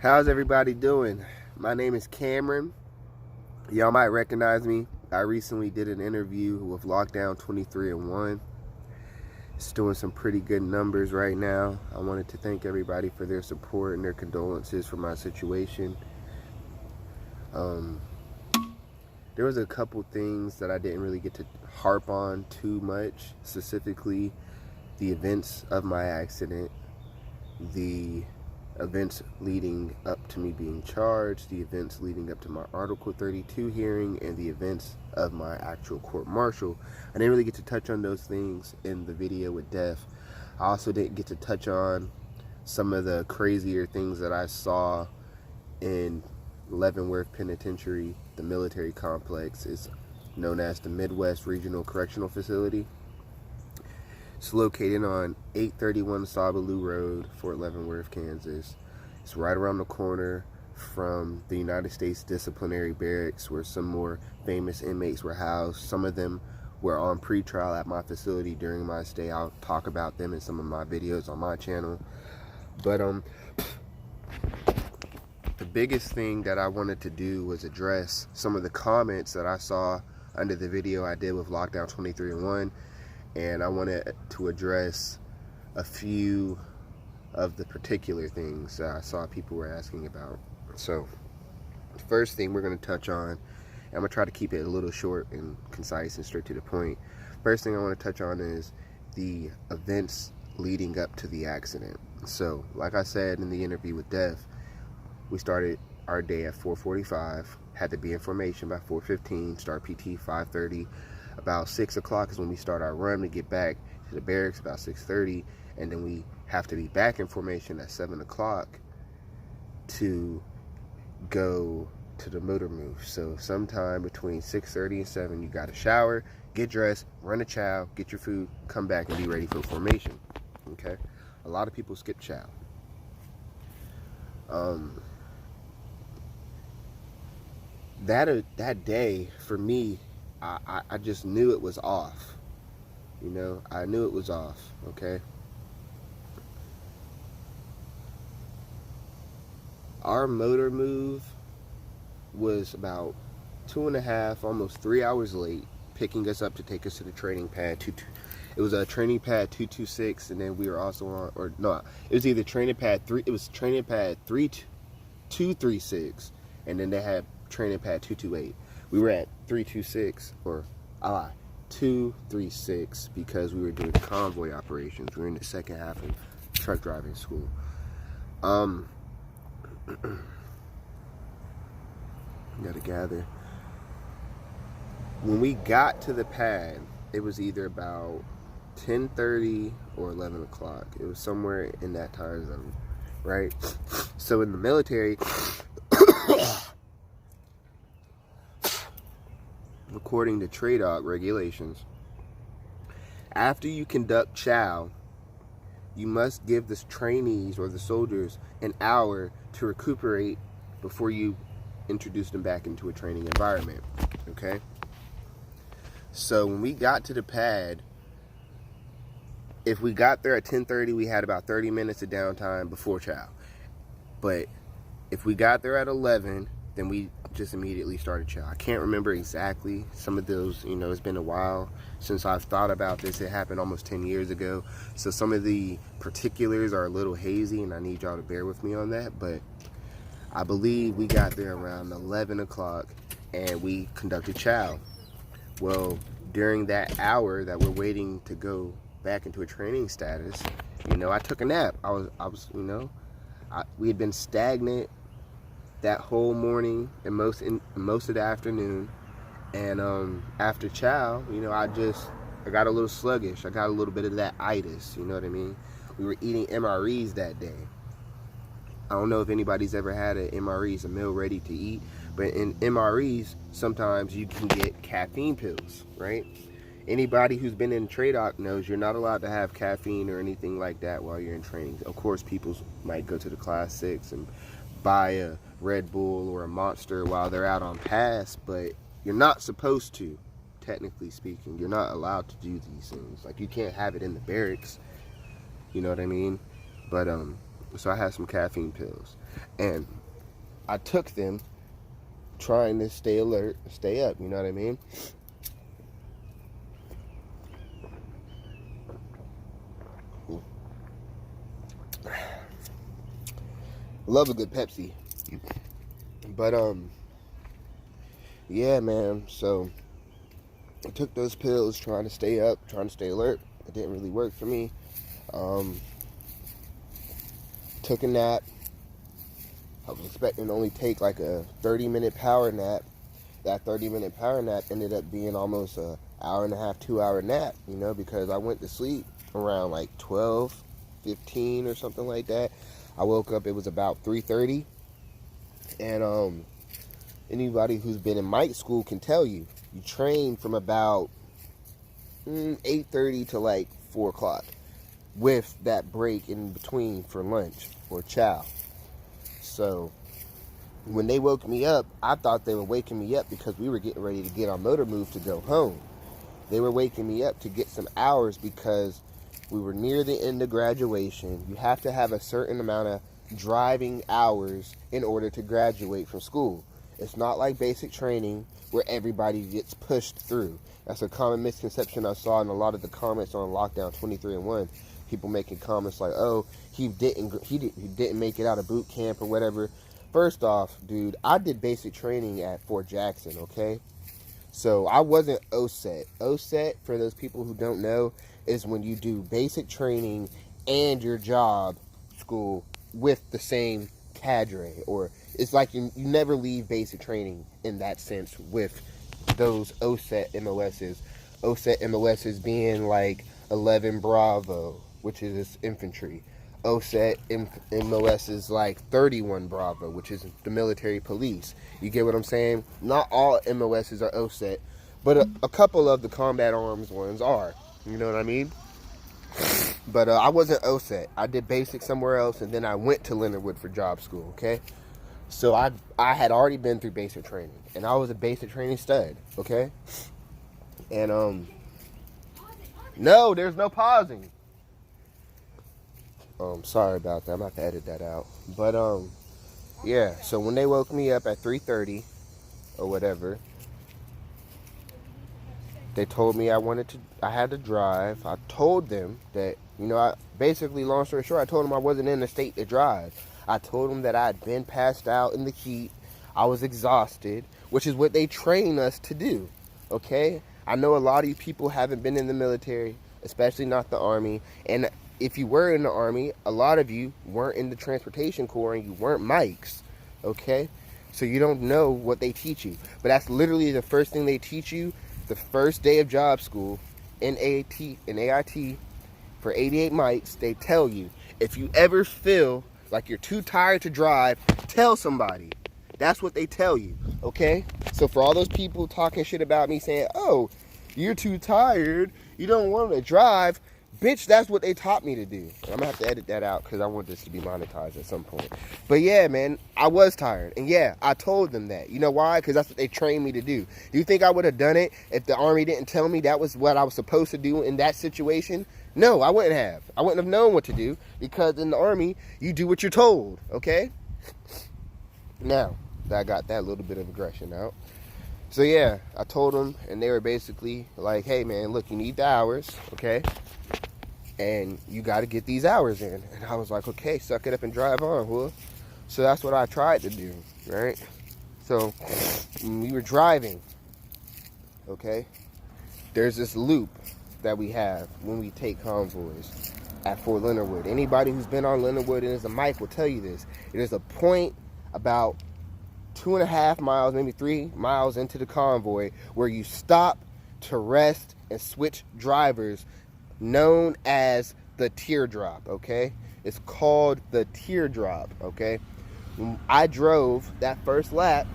How's everybody doing? My name is Cameron. Y'all might recognize me. I recently did an interview with Lockdown 23-1. It's doing some pretty good numbers right now. I wanted to thank everybody for their support and their condolences for my situation. There was a couple things that I didn't really get to harp on too much, specifically the events of my accident, the events leading up to me being charged, the events leading up to my Article 32 hearing, and the events of my actual court-martial. I didn't really get to touch on those things in the video with Def. I also didn't get to touch on some of the crazier things that I saw in Leavenworth Penitentiary. The military complex is known as the Midwest Regional Correctional Facility. It's located on 831 Sabaloo Road, Fort Leavenworth, Kansas. It's right around the corner from the United States Disciplinary Barracks, where some more famous inmates were housed. Some of them were on pretrial at my facility during my stay. I'll talk about them in some of my videos on my channel. But the biggest thing that I wanted to do was address some of the comments that I saw under the video I did with Lockdown 23-1. And I wanted to address a few of the particular things that I saw people were asking about. So, the first thing we're going to touch on, and I'm going to try to keep it a little short and concise and straight to the point. First thing I want to touch on is the events leading up to the accident. So, like I said in the interview with Def, we started our day at 4:45, had to be in formation by 4:15, start PT 5:30. About 6 o'clock is when we start our run to get back to the barracks, about 6:30, and then we have to be back in formation at 7 o'clock to go to the motor move. So sometime between 6:30 and 7, you got to shower, get dressed, run a chow, get your food, come back and be ready for formation. Okay? A lot of people skip chow. That day, for me, I just knew it was off. You know, I knew it was off, okay? Our motor move was about 2.5, almost 3 hours late, picking us up to take us to the training pad. It was a training pad 226, and then we were also on, or no, it was either training pad 3, it was training pad 236, and then they had training pad 228. We were at 326, or 236, because we were doing convoy operations. We were in the second half of truck driving school. Gotta gather. When we got to the pad, it was either about 10:30 or 11 o'clock. It was somewhere in that time zone, right? So in the military, according to TRADOC regulations, after you conduct chow, you must give the trainees or the soldiers an hour to recuperate before you introduce them back into a training environment. Okay? So when we got to the pad, if we got there at 10:30, we had about 30 minutes of downtime before chow. But if we got there at 11, then we just immediately started chow. I can't remember exactly some of those, you know, it's been a while since I've thought about this. It happened almost 10 years ago. So some of the particulars are a little hazy, and I need y'all to bear with me on that. But I believe we got there around 11 o'clock, and we conducted chow. Well, during that hour that we're waiting to go back into a training status, you know, I took a nap. I was, you know, we had been stagnant that whole morning and most of the afternoon, and after chow, you know, I got a little sluggish. I got a little bit of that itis, you know what I mean? We were eating MREs that day. I don't know if anybody's ever had an MREs, a meal ready to eat, but in MREs, sometimes you can get caffeine pills, right? Anybody who's been in TRADOC knows you're not allowed to have caffeine or anything like that while you're in training. Of course, people might go to the Class 6 and buy a Red Bull or a Monster while they're out on pass, but you're not supposed to, technically speaking. You're not allowed to do these things. Like, you can't have it in the barracks, you know what I mean? But So I had some caffeine pills, and I took them trying to stay alert, stay up, you know what I mean? Love a good Pepsi. But yeah, man, so I took those pills trying to stay up, trying to stay alert. It didn't really work for me. Took a nap. I was expecting to only take like a 30-minute power nap. That 30-minute power nap ended up being almost an hour and a half, 2-hour nap, you know, because I went to sleep around like 12:15 or something like that. I woke up, it was about 3:30. And anybody who's been in mic school can tell you, you train from about 8:30 to like 4 o'clock with that break in between for lunch or chow. So when they woke me up, I thought they were waking me up because we were getting ready to get on motor move to go home. They were waking me up to get some hours because we were near the end of graduation. You have to have a certain amount of driving hours in order to graduate from school. It's not like basic training where everybody gets pushed through. That's a common misconception I saw in a lot of the comments on Lockdown 23-1. People making comments like, "Oh, he didn't make it out of boot camp or whatever." First off, dude, I did basic training at Fort Jackson, okay? So I wasn't OSET. OSET, for those people who don't know, is when you do basic training and your job school with the same cadre. Or it's like you never leave basic training in that sense with those OSET MOSs. OSET MOSs being like 11 Bravo, which is infantry. OSET MOS is like 31 Bravo, which is the military police. You get what I'm saying? Not all MOSs are OSET, but a couple of the combat arms ones are. You know what I mean? But I wasn't OSET. I did basic somewhere else, and then I went to Leonard Wood for job school, okay? So I had already been through basic training, and I was a basic training stud, okay? And, no, there's no pausing. Sorry about that. I'm going to have to edit that out. But, yeah, so when they woke me up at 3:30 or whatever, they told me I had to drive. I told them that, you know, basically, long story short, I told them I wasn't in the state to drive. I told them that I had been passed out in the heat. I was exhausted, which is what they train us to do, okay? I know a lot of you people haven't been in the military, especially not the Army, and if you were in the Army, a lot of you weren't in the Transportation Corps and you weren't mics, okay? So you don't know what they teach you. But that's literally the first thing they teach you the first day of job school in AIT for 88 mics. They tell you, if you ever feel like you're too tired to drive, tell somebody. That's what they tell you, okay? So for all those people talking shit about me saying, "Oh, you're too tired, you don't want to drive," bitch, that's what they taught me to do. I'm gonna have to edit that out because I want this to be monetized at some point. But yeah, man, I was tired. And yeah, I told them that. You know why? Because that's what they trained me to do. Do you think I would have done it if the Army didn't tell me that was what I was supposed to do in that situation? No, I wouldn't have. I wouldn't have known what to do because in the Army, you do what you're told, okay? Now, that I got that little bit of aggression out. So yeah, I told them, and they were basically like, "Hey man, look, you need the hours, okay? And you got to get these hours in." And I was like, "Okay, suck it up and drive on, huh?" So that's what I tried to do, right? So when we were driving, okay, there's this loop that we have when we take convoys at Fort Leonard Wood. Anybody who's been on Leonard Wood and is a mic will tell you this. It is a point about 2.5 miles, maybe 3 miles into the convoy where you stop to rest and switch drivers, known as the teardrop, okay? It's called the teardrop, okay? When I drove that first lap,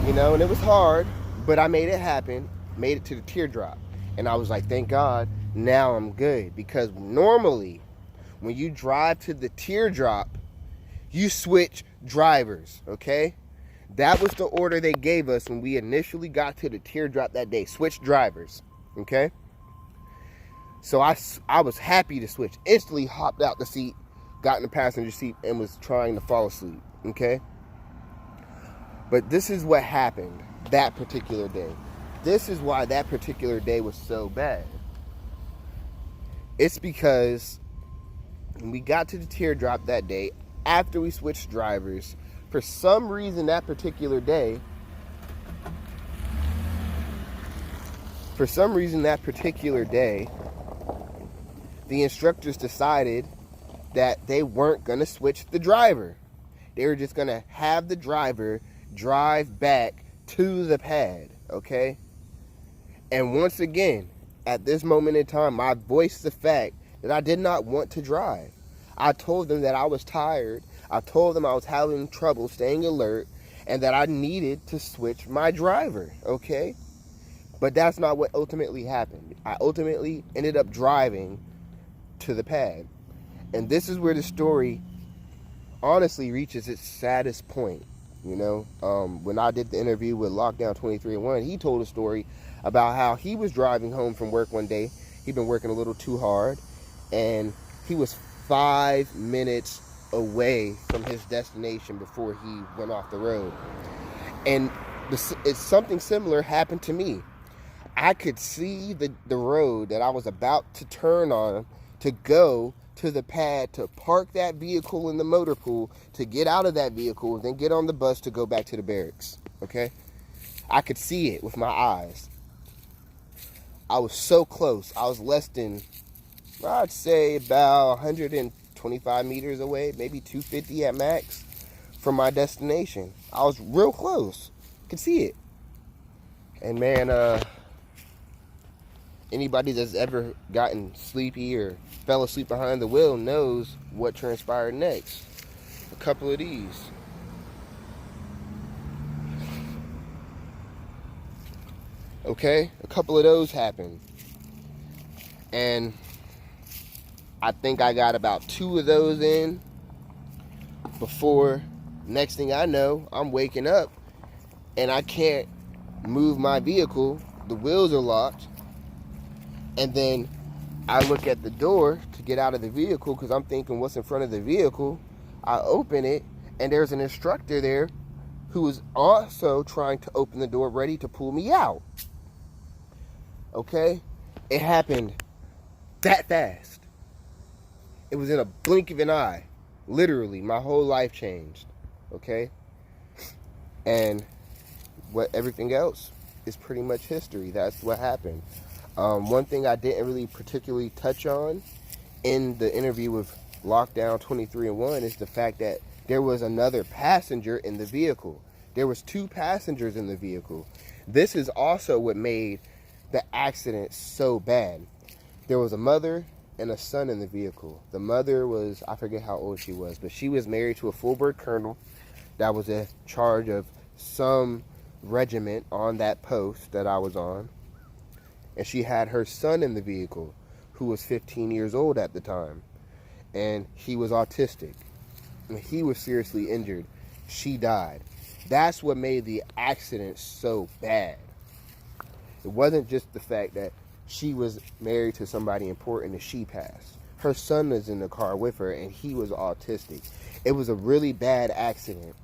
you know, and it was hard, but I made it happen, made it to the teardrop. And I was like, thank God, now I'm good. Because normally, when you drive to the teardrop, you switch drivers, okay? That was the order they gave us when we initially got to the teardrop that day. Switch drivers, okay? So I was happy to switch. Instantly hopped out the seat, got in the passenger seat and was trying to fall asleep, okay? But this is what happened that particular day. This is why that particular day was so bad. It's because when we got to the teardrop that day, after we switched drivers, for some reason that particular day, the instructors decided that they weren't going to switch the driver. They were just going to have the driver drive back to the pad, okay? And once again, at this moment in time, I voiced the fact that I did not want to drive. I told them that I was tired. I told them I was having trouble staying alert and that I needed to switch my driver, okay? But that's not what ultimately happened. I ultimately ended up driving to the pad. And this is where the story honestly reaches its saddest point. You know, when I did the interview with Lockdown 23-1, he told a story about how he was driving home from work one day. He'd been working a little too hard, and he was 5 minutes away from his destination before he went off the road. And it's something similar happened to me. I could see the road that I was about to turn on to go to the pad to park that vehicle in the motor pool, to get out of that vehicle, and then get on the bus to go back to the barracks, okay? I could see it with my eyes. I was so close. I was less than, I'd say about 125 meters away, maybe 250 at max from my destination. I was real close. Could see it. And man, anybody that's ever gotten sleepy or fell asleep behind the wheel knows what transpired next. A couple of these. Okay? A couple of those happened. And I think I got about 2 of those in before, next thing I know, I'm waking up and I can't move my vehicle. The wheels are locked. And then I look at the door to get out of the vehicle because I'm thinking what's in front of the vehicle. I open it and there's an instructor there who is also trying to open the door, ready to pull me out. Okay? It happened that fast. It was in a blink of an eye. Literally, my whole life changed. Okay? And everything else is pretty much history. That's what happened. One thing I didn't really particularly touch on in the interview with Lockdown 23-1 is the fact that there was another passenger in the vehicle. There was 2 passengers in the vehicle. This is also what made the accident so bad. There was a mother and a son in the vehicle. The mother was, I forget how old she was, but she was married to a full-bird colonel that was in charge of some regiment on that post that I was on. And she had her son in the vehicle, who was 15 years old at the time. And he was autistic. And he was seriously injured. She died. That's what made the accident so bad. It wasn't just the fact that she was married to somebody important and she passed. Her son was in the car with her and he was autistic. It was a really bad accident.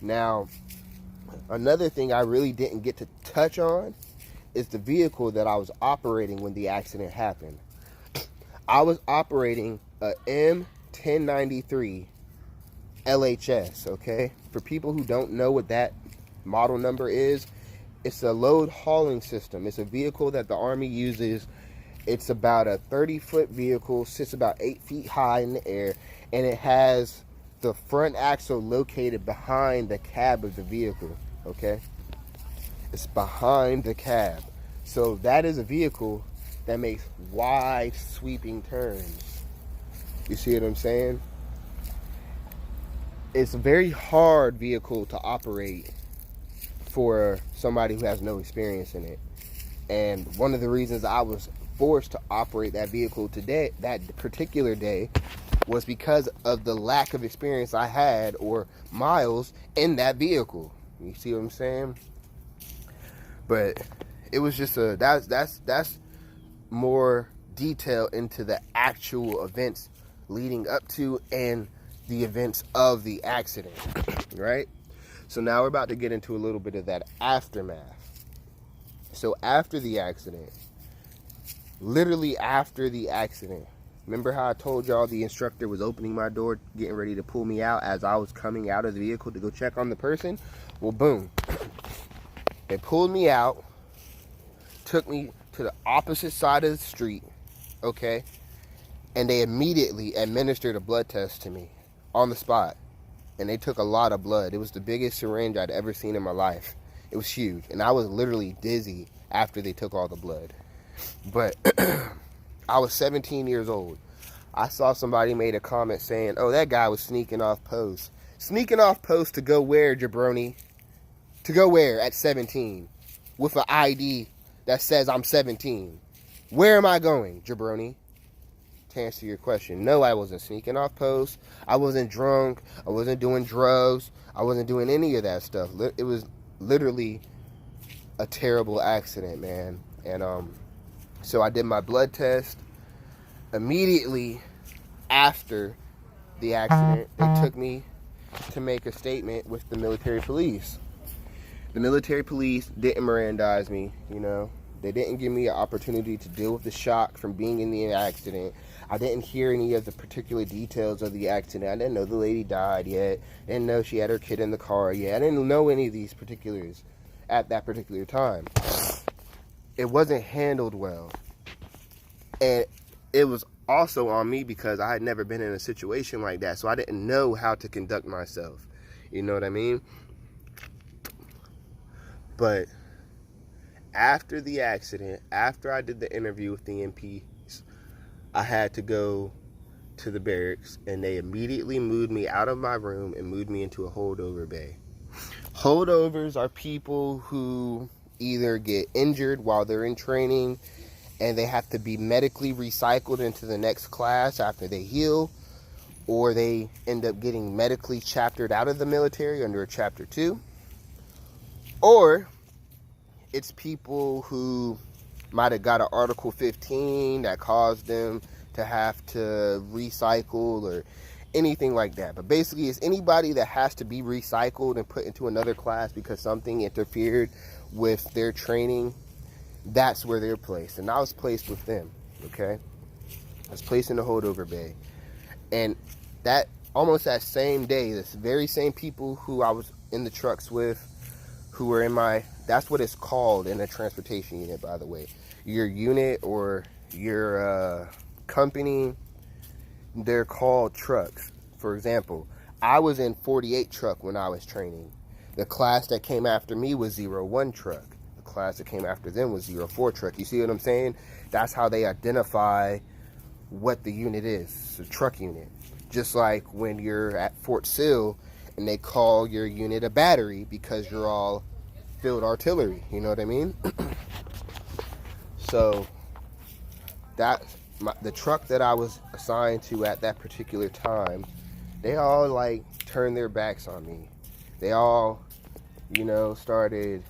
Now, another thing I really didn't get to touch on is the vehicle that I was operating when the accident happened. I was operating a M1093 LHS, okay? For people who don't know what that model number is, it's a load hauling system. It's a vehicle that the Army uses. It's about a 30-foot vehicle, sits about 8 feet high in the air, and it has the front axle located behind the cab of the vehicle, okay? It's behind the cab. So that is a vehicle that makes wide sweeping turns. You see what I'm saying? It's a very hard vehicle to operate for somebody who has no experience in it. And one of the reasons I was forced to operate that vehicle today, that particular day, was because of the lack of experience I had or miles in that vehicle. You see what I'm saying? But it was just that's more detail into the actual events leading up to and the events of the accident, right? So now we're about to get into a little bit of that aftermath. So after the accident, literally after the accident, remember how I told y'all the instructor was opening my door, getting ready to pull me out as I was coming out of the vehicle to go check on the person? Well, boom. They pulled me out, took me to the opposite side of the street, okay? And they immediately administered a blood test to me on the spot. And they took a lot of blood. It was the biggest syringe I'd ever seen in my life. It was huge. And I was literally dizzy after they took all the blood. But I was 17 years old. I saw somebody made a comment saying, oh, that guy was sneaking off post. Sneaking off post to go where, jabroni? To go where at 17? With an ID that says I'm 17. Where am I going, jabroni? To answer your question, no, I wasn't sneaking off post. I wasn't drunk. I wasn't doing drugs. I wasn't doing any of that stuff. It was literally a terrible accident, man. And so I did my blood test. Immediately after the accident, they took me to make a statement with the military police. The military police didn't Mirandize me, you know. They didn't give me an opportunity to deal with the shock from being in the accident. I didn't hear any of the particular details of the accident. I didn't know the lady died yet. I didn't know she had her kid in the car yet. I didn't know any of these particulars at that particular time. It wasn't handled well. And it was also on me because I had never been in a situation like that. So I didn't know how to conduct myself. You know what I mean? But after the accident, after I did the interview with the MPs, I had to go to the barracks, and they immediately moved me out of my room and moved me into a holdover bay. Holdovers are people who either get injured while they're in training and they have to be medically recycled into the next class after they heal, or they end up getting medically chaptered out of the military under a Chapter 2, or it's people who might have got an Article 15 that caused them to have to recycle or anything like that. But basically, it's anybody that has to be recycled and put into another class because something interfered with their training. That's where they're placed. And I was placed with them, okay? I was placed in the holdover bay. And that, almost that same day, this very same people who I was in the trucks with, who were in my, that's what it's called in a transportation unit, by the way. Your unit or your company, they're called trucks. For example, I was in 48 truck when I was training. The class that came after me was 01 truck. The class that came after them was 04 truck. You see what I'm saying? That's how they identify what the unit is. It's a truck unit. Just like when you're at Fort Sill and they call your unit a battery because you're all field artillery. You know what I mean? So the truck that I was assigned to at that particular time, they all like turned their backs on me. They all, you know, started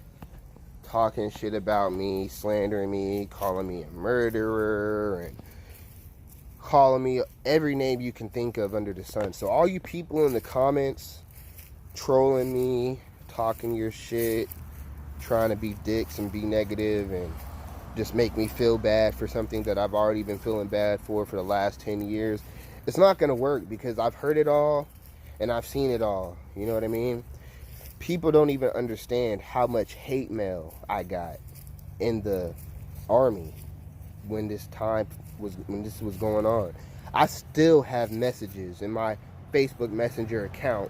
talking shit about me, slandering me, calling me a murderer, and calling me every name you can think of under the sun. So all you people in the comments trolling me, talking your shit, trying to be dicks and be negative and just make me feel bad for something that I've already been feeling bad for the last 10 years. It's not going to work because I've heard it all and I've seen it all. You know what I mean? People don't even understand how much hate mail I got in the Army when this was going on. I still have messages in my Facebook Messenger account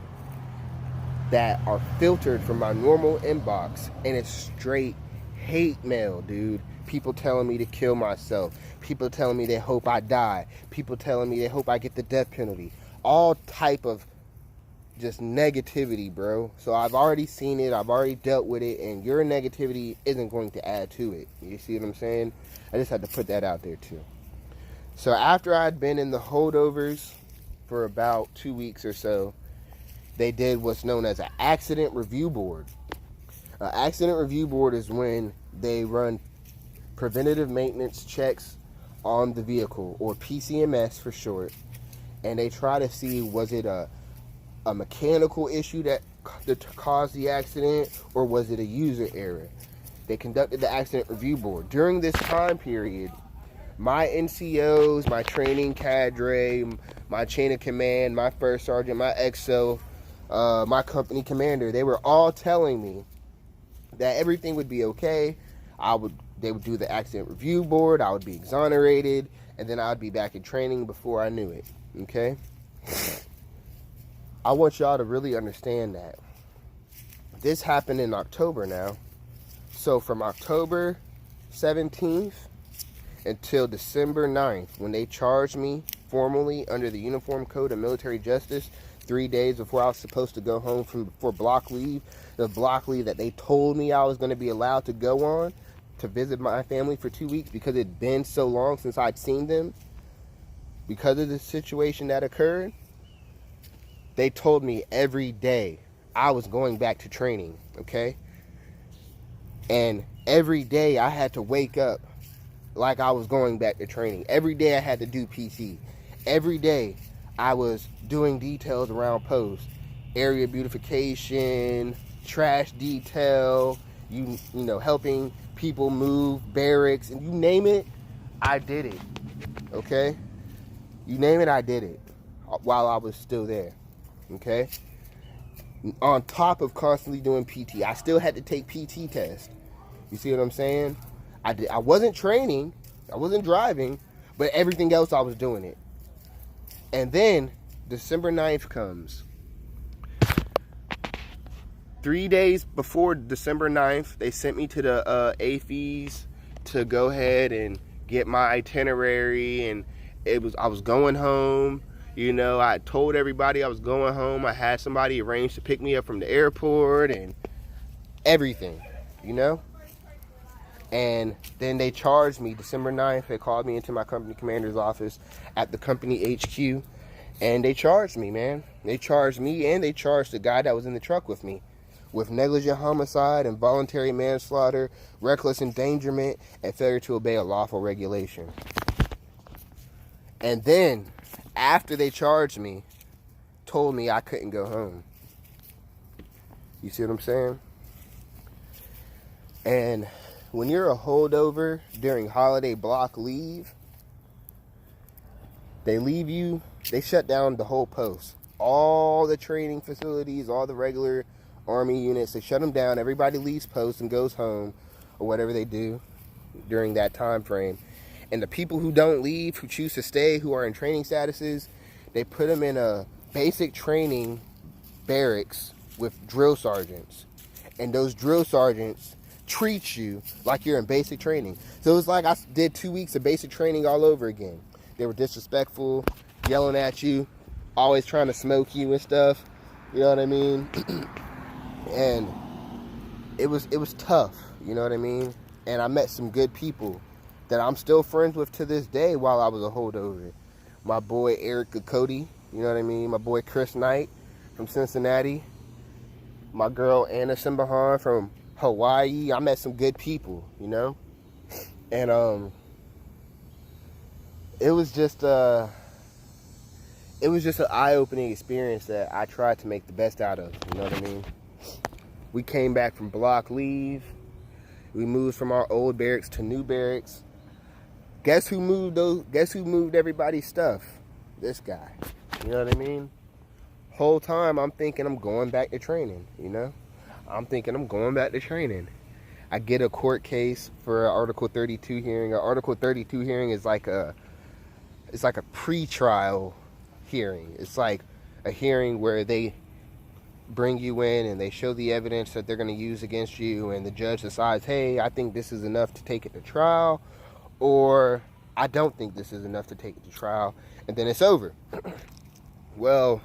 that are filtered from my normal inbox, and it's straight hate mail, dude. People telling me to kill myself. People telling me they hope I die. People telling me they hope I get the death penalty. All type of just negativity, bro. So I've already seen it. I've already dealt with it, and your negativity isn't going to add to it. You see what I'm saying? I just had to put that out there too. So after I'd been in the holdovers for about 2 weeks or so, they did what's known as an accident review board. An accident review board is when they run preventative maintenance checks on the vehicle, or PCMS for short, and they try to see, was it a mechanical issue that caused the accident, or was it a user error? They conducted the accident review board. During this time period, my NCOs, my training cadre, my chain of command, my first sergeant, my XO, my company commander, they were all telling me that everything would be okay. They would do the accident review board, I would be exonerated, and then I'd be back in training before I knew it. Okay? I want y'all to really understand that. This happened in October now. So from October 17th until December 9th, when they charged me formally under the Uniform Code of Military Justice, 3 days before I was supposed to go home for block leave, the block leave that they told me I was going to be allowed to go on to visit my family for 2 weeks because it had been so long since I'd seen them because of the situation that occurred. They told me every day I was going back to training, okay? And every day I had to wake up like I was going back to training. Every day I had to do PT. Every day I was doing details around post, area beautification, trash detail, you know, helping people move barracks, and you name it, I did it, okay? You name it, I did it while I was still there, okay? On top of constantly doing PT, I still had to take PT tests. You see what I'm saying? I wasn't training, I wasn't driving, but everything else I was doing it. And then December 9th comes. 3 days before December 9th, they sent me to the AFES to go ahead and get my itinerary, and I was going home. You know, I told everybody I was going home. I had somebody arrange to pick me up from the airport and everything, you know? And then they charged me December 9th. They called me into my company commander's office at the company HQ. And they charged me, man. They charged me, and they charged the guy that was in the truck with me with negligent homicide, involuntary manslaughter, reckless endangerment, and failure to obey a lawful regulation. And then, after they charged me, told me I couldn't go home. You see what I'm saying? And when you're a holdover during holiday block leave, they leave you, they shut down the whole post. All the training facilities, all the regular Army units, they shut them down. Everybody leaves post and goes home, or whatever they do during that time frame. And the people who don't leave, who choose to stay, who are in training statuses, they put them in a basic training barracks with drill sergeants. And those drill sergeants treat you like you're in basic training. So it's like I did 2 weeks of basic training all over again. They were disrespectful, yelling at you, always trying to smoke you and stuff. You know what I mean? And it was tough, you know what I mean? And I met some good people that I'm still friends with to this day while I was a holdover. My boy Eric Cody, you know what I mean? My boy Chris Knight from Cincinnati. My girl Anna Simbahan from Hawaii. I met some good people, you know? And it was just an eye-opening experience that I tried to make the best out of, you know what I mean? We came back from block leave. We moved from our old barracks to new barracks. Guess who moved everybody's stuff? This guy. You know what I mean? Whole time I'm thinking I'm going back to training, you know? I'm thinking I'm going back to training. I get a court case for an Article 32 hearing. An Article 32 hearing is like a pre-trial hearing. It's like a hearing where they bring you in and they show the evidence that they're going to use against you, and the judge decides, hey, I think this is enough to take it to trial, or I don't think this is enough to take it to trial, and then it's over. Well,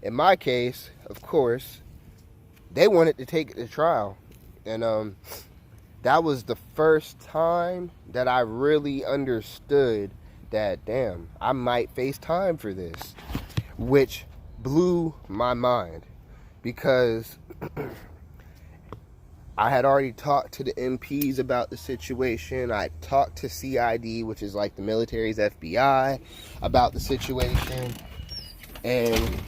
in my case, of course, they wanted to take it to trial, and that was the first time that I really understood that, damn, I might face time for this, which blew my mind, because I had already talked to the MPs about the situation. I talked to CID, which is like the military's FBI, about the situation. And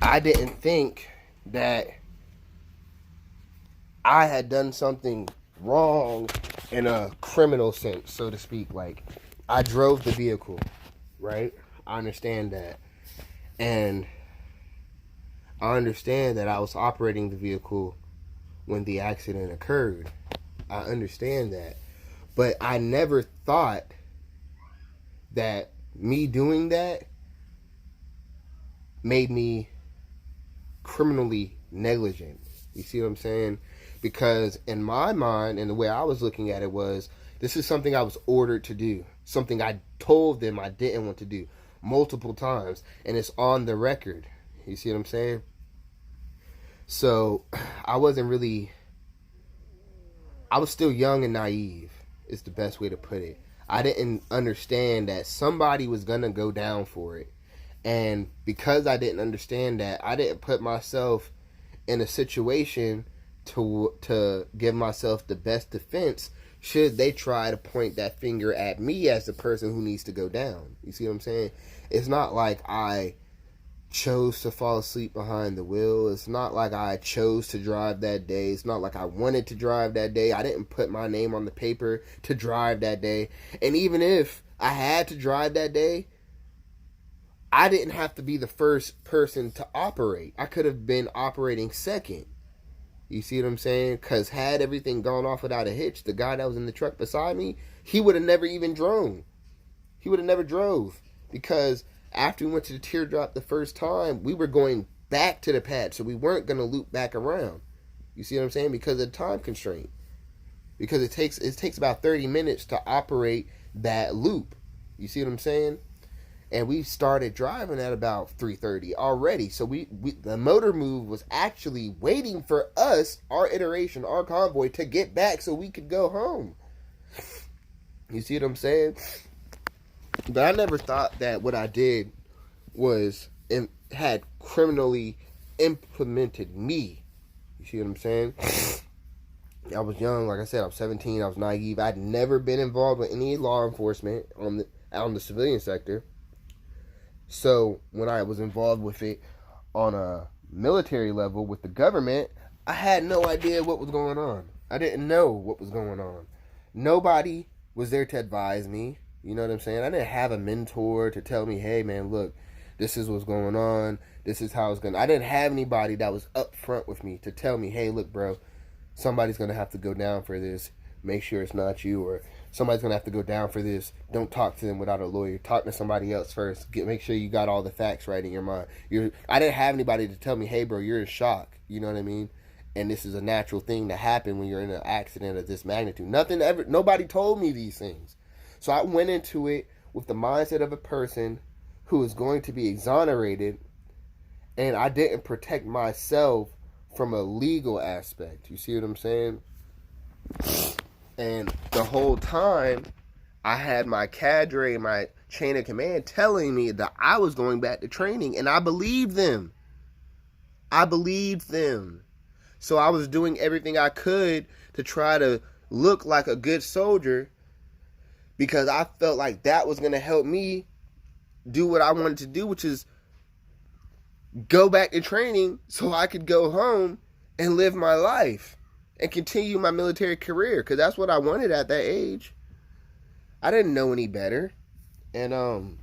I didn't think that I had done something wrong in a criminal sense, so to speak. Like, I drove the vehicle, right? I understand that. And I understand that I was operating the vehicle when the accident occurred. I understand that. But I never thought that me doing that made me criminally negligent. You see what I'm saying? Because in my mind, and the way I was looking at it was, this is something I was ordered to do. Something I told them I didn't want to do multiple times. And it's on the record. You see what I'm saying? So I was still young and naive, is the best way to put it. I didn't understand that somebody was going to go down for it. And because I didn't understand that, I didn't put myself in a situation to give myself the best defense should they try to point that finger at me as the person who needs to go down. You see what I'm saying? It's not like I chose to fall asleep behind the wheel. It's not like I chose to drive that day. It's not like I wanted to drive that day. I didn't put my name on the paper to drive that day. And even if I had to drive that day, I didn't have to be the first person to operate. I could have been operating second. You see what I'm saying? Because had everything gone off without a hitch, the guy that was in the truck beside me, he would have never even drove. He would have never drove. Because after we went to the teardrop the first time, we were going back to the pad. So we weren't going to loop back around. You see what I'm saying? Because of the time constraint. Because it takes about 30 minutes to operate that loop. You see what I'm saying? And we started driving at about 3:30 already. So the motor move was actually waiting for us, our iteration, our convoy, to get back so we could go home. You see what I'm saying? But I never thought that what I did had criminally implemented me. You see what I'm saying? I was young, like I said, I was 17, I was naive. I'd never been involved with any law enforcement out in the civilian sector. So when I was involved with it on a military level with the government, I had no idea what was going on. I didn't know what was going on. Nobody was there to advise me. You know what I'm saying? I didn't have a mentor to tell me, hey man, look, this is what's going on. This is how it's going to... I didn't have anybody that was up front with me to tell me, hey, look, bro, somebody's going to have to go down for this. Make sure it's not you. Or somebody's going to have to go down for this. Don't talk to them without a lawyer. Talk to somebody else first. Make sure you got all the facts right in your mind. I didn't have anybody to tell me, hey, bro, you're in shock. You know what I mean? And this is a natural thing to happen when you're in an accident of this magnitude. Nobody told me these things. So I went into it with the mindset of a person who is going to be exonerated, and I didn't protect myself from a legal aspect. You see what I'm saying? And the whole time, I had my cadre, my chain of command telling me that I was going back to training, and I believed them. So I was doing everything I could to try to look like a good soldier, because I felt like that was going to help me do what I wanted to do, which is go back to training so I could go home and live my life and continue my military career, because that's what I wanted at that age. I didn't know any better. And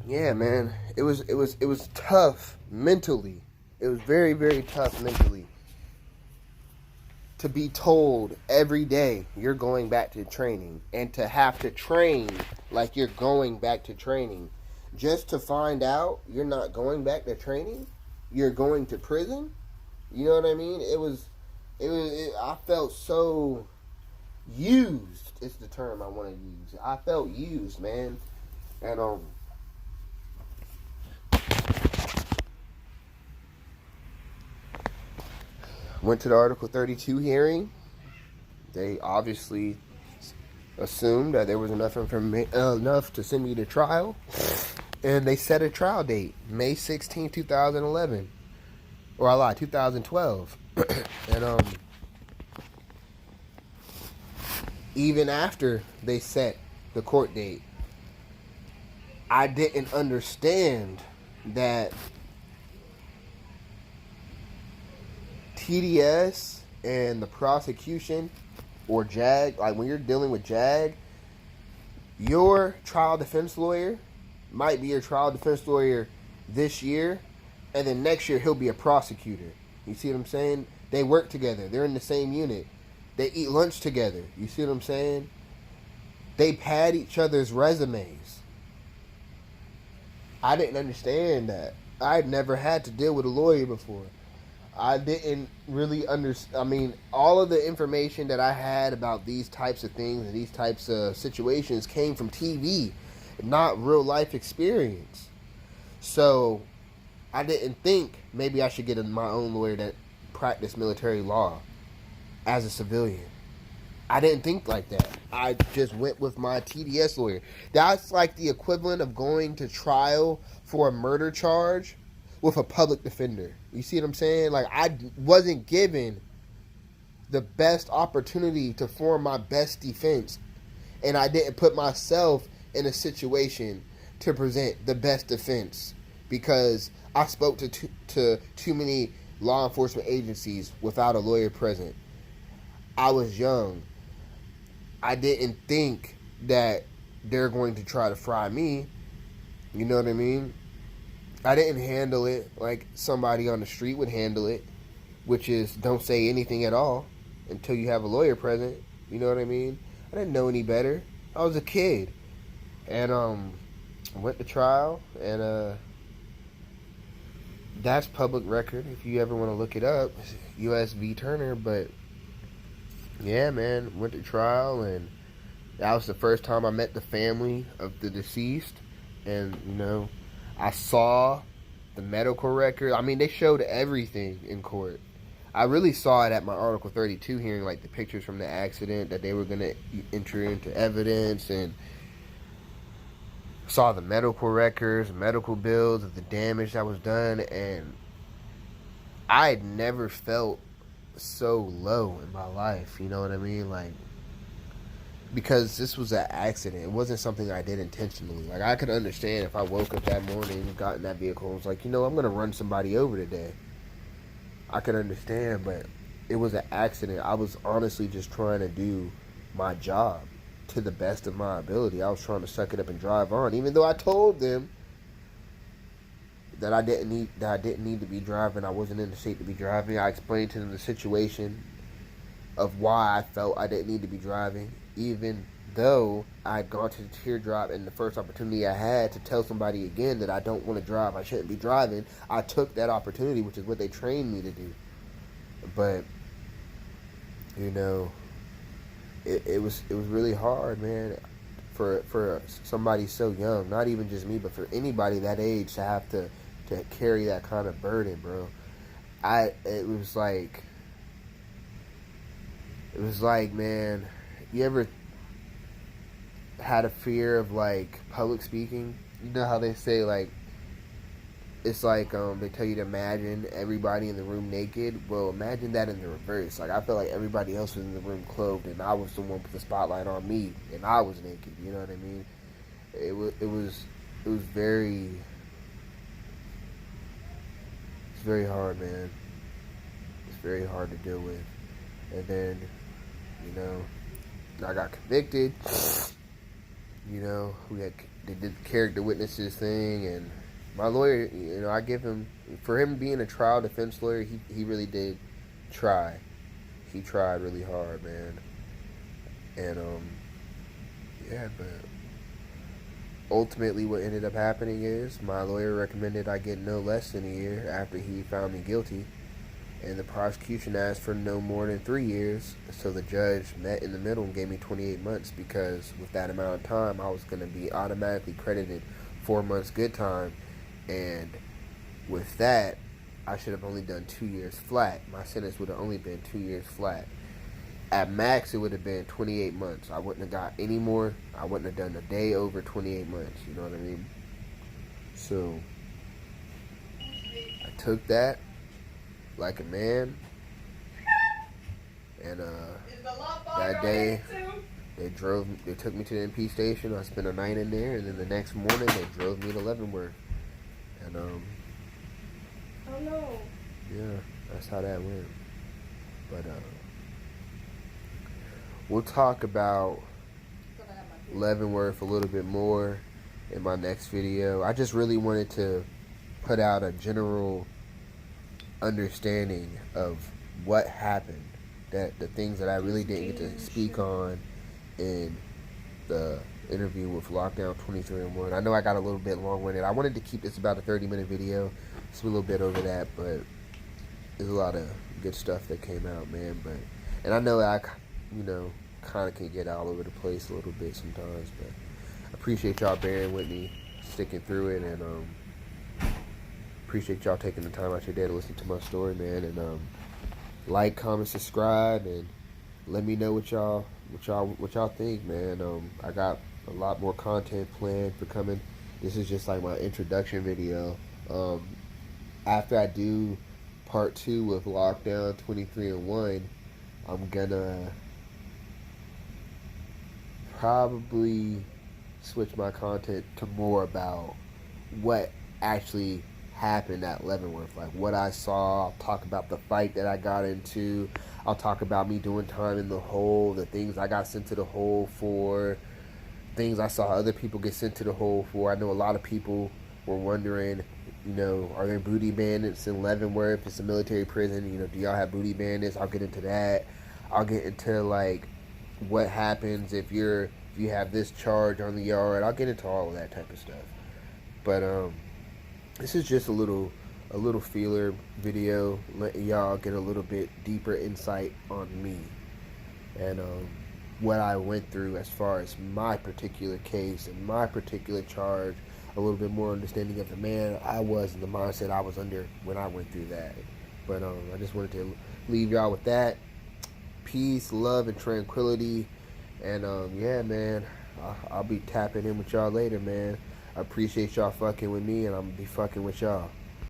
yeah, man, it was tough mentally. It was very, very tough mentally to be told every day you're going back to training, and to have to train like you're going back to training, just to find out you're not going back to training, you're going to prison. You know what I mean? I felt so used. It's the term I want to use. I felt used, man. And went to the Article 32 hearing. They obviously assumed that there was enough to send me to trial. And they set a trial date, May 16, 2011. Or I lied, 2012. And even after they set the court date, I didn't understand that TDS and the prosecution, or JAG, like when you're dealing with JAG, your trial defense lawyer might be your trial defense lawyer this year, and then next year he'll be a prosecutor. You see what I'm saying? They work together. They're in the same unit. They eat lunch together. You see what I'm saying? They pad each other's resumes. I didn't understand that. I'd never had to deal with a lawyer before. I didn't really understand. I mean, all of the information that I had about these types of things and these types of situations came from TV, not real life experience. So I didn't think maybe I should get my own lawyer that practiced military law as a civilian. I didn't think like that. I just went with my TDS lawyer. That's like the equivalent of going to trial for a murder charge with a public defender. You see what I'm saying? Like, I wasn't given the best opportunity to form my best defense, and I didn't put myself in a situation to present the best defense because I spoke to too many law enforcement agencies without a lawyer present. I was young. I didn't think that they're going to try to fry me. You know what I mean? I didn't handle it like somebody on the street would handle it, which is don't say anything at all until you have a lawyer present. You know what I mean? I didn't know any better. I was a kid. And went to trial, and that's public record if you ever want to look it up. U.S. v. Turner. But yeah, man, went to trial, and that was the first time I met the family of the deceased. And you know, I saw the medical record. I mean, they showed everything in court. I really saw it at my Article 32 hearing, like the pictures from the accident that they were going to enter into evidence, and saw the medical records, medical bills of the damage that was done, and I had never felt so low in my life, you know what I mean? Like, because this was an accident. It wasn't something I did intentionally. Like, I could understand if I woke up that morning and got in that vehicle and was like, you know, I'm going to run somebody over today. I could understand, but it was an accident. I was honestly just trying to do my job to the best of my ability. I was trying to suck it up and drive on, even though I told them that I didn't need to be driving. I wasn't in the state to be driving. I explained to them the situation of why I felt I didn't need to be driving, even though I had gone to the teardrop, and the first opportunity I had to tell somebody again that I don't want to drive, I shouldn't be driving, I took that opportunity, which is what they trained me to do. But you know, it was really hard, man, for somebody so young, not even just me, but for anybody that age to have to carry that kind of burden, bro. It was like, man, you ever had a fear of like public speaking? You know how they say, like, it's like they tell you to imagine everybody in the room naked. Well, imagine that in the reverse. Like, I felt like everybody else was in the room clothed, and I was the one with the spotlight on me, and I was naked. You know what I mean? It was very, it's very hard, man. It's very hard to deal with. And then, you know, I got convicted. You know, they did the character witnesses thing, and my lawyer, you know, I give him, for him being a trial defense lawyer, he really did try. He tried really hard, man. And yeah, but ultimately what ended up happening is my lawyer recommended I get no less than a year after he found me guilty. And the prosecution asked for no more than 3 years, so the judge met in the middle and gave me 28 months, because with that amount of time, I was going to be automatically credited 4 months good time, and with that, I should have only done 2 years flat. My sentence would have only been 2 years flat. At max, it would have been 28 months. I wouldn't have got any more. I wouldn't have done a day over 28 months, you know what I mean? So I took that like a man, and that day they took me to the MP station. I spent a night in there, and then the next morning they drove me to Leavenworth. And oh no. Yeah, that's how that went. But we'll talk about Leavenworth a little bit more in my next video. I just really wanted to put out a general understanding of what happened, that the things that I really didn't get to speak on in the interview with Lockdown 23-1. I know I got a little bit long-winded. I wanted to keep this about a 30-minute video. It's a little bit over that, but there's a lot of good stuff that came out, man. And I know I, kind of can get all over the place a little bit sometimes, but I appreciate y'all bearing with me, sticking through it, and appreciate y'all taking the time out your day to listen to my story, man. And like, comment, subscribe, and let me know what y'all think, man. I got a lot more content planned for coming. This is just like my introduction video. After I do part 2 with Lockdown 23-1, I'm gonna probably switch my content to more about what actually happened at Leavenworth, like what I saw. I'll talk about the fight that I got into. I'll talk about me doing time in the hole, the things I got sent to the hole for, things I saw other people get sent to the hole for. I know a lot of people were wondering, are there booty bandits in Leavenworth? It's a military prison. Do y'all have booty bandits? I'll get into that. I'll get into like what happens if you have this charge on the yard. I'll get into all of that type of stuff. But this is just a little feeler video, letting y'all get a little bit deeper insight on me and what I went through as far as my particular case and my particular charge, a little bit more understanding of the man I was and the mindset I was under when I went through that. But I just wanted to leave y'all with that. Peace, love, and tranquility. And yeah, man, I'll be tapping in with y'all later, man. I appreciate y'all fucking with me, and I'm gonna be fucking with y'all.